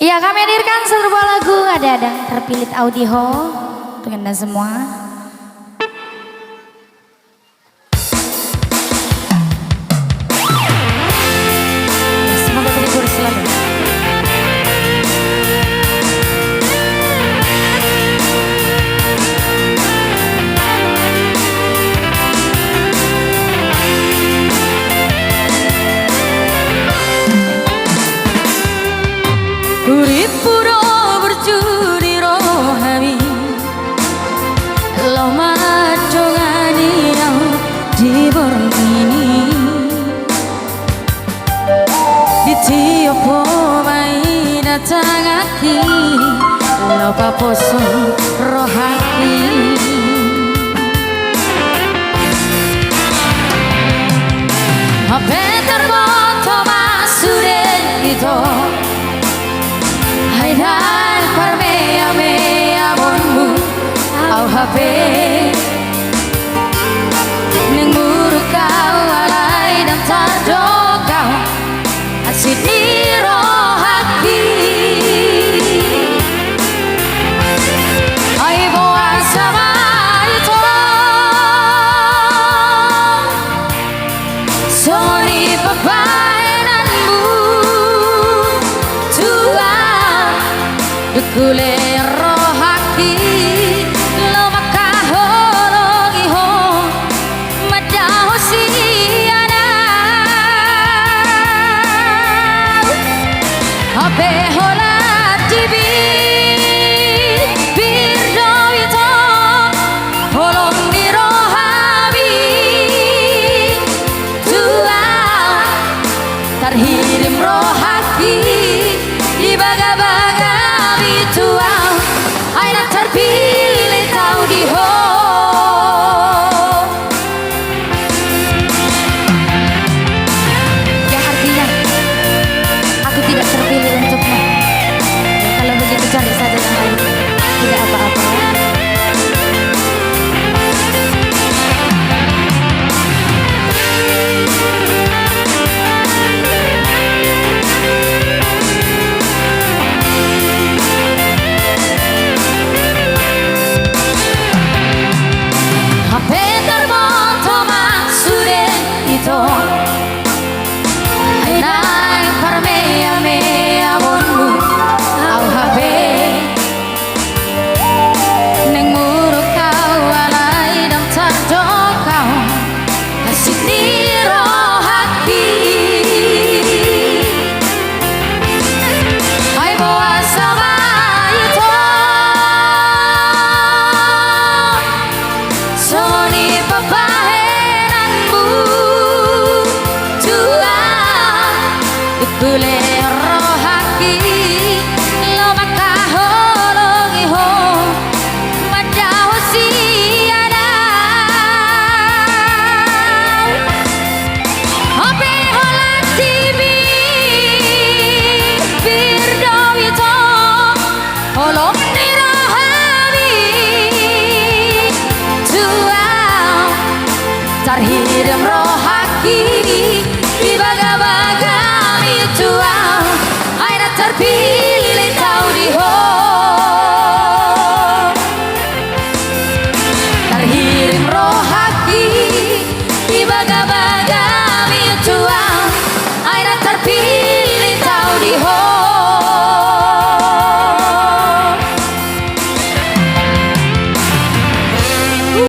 Iya, kami hadirkan sebuah lagu ada terpilih audio untuk Anda semua. Semoga terhibur selalu. Urip pura bercuri rohani lo macongani yang di borong ini ditiup pomai datang aki lo paposo rohani apa termoto masuren itu dan parmea mea bonmu au hape neng muruk kau alai dan tardo kau asyik niro hati ai boa sama itu soni papainanmu Dukule rohaki lo makahologi ho madaho siana ape hola tibi birdo ito holong di rohabi tua tarhirim rohaki ibaga-baga tuang aina terpilih kau di ho Yang artinya aku tidak terpilih untukmu. Ya, kalau begitu cari saja yang lain. Tidak apa-apa ya. Kule rohaki lo makahologi ho madaho siana ape hola tibi birdo ito holong ni rohabi tua tarhirim rohaki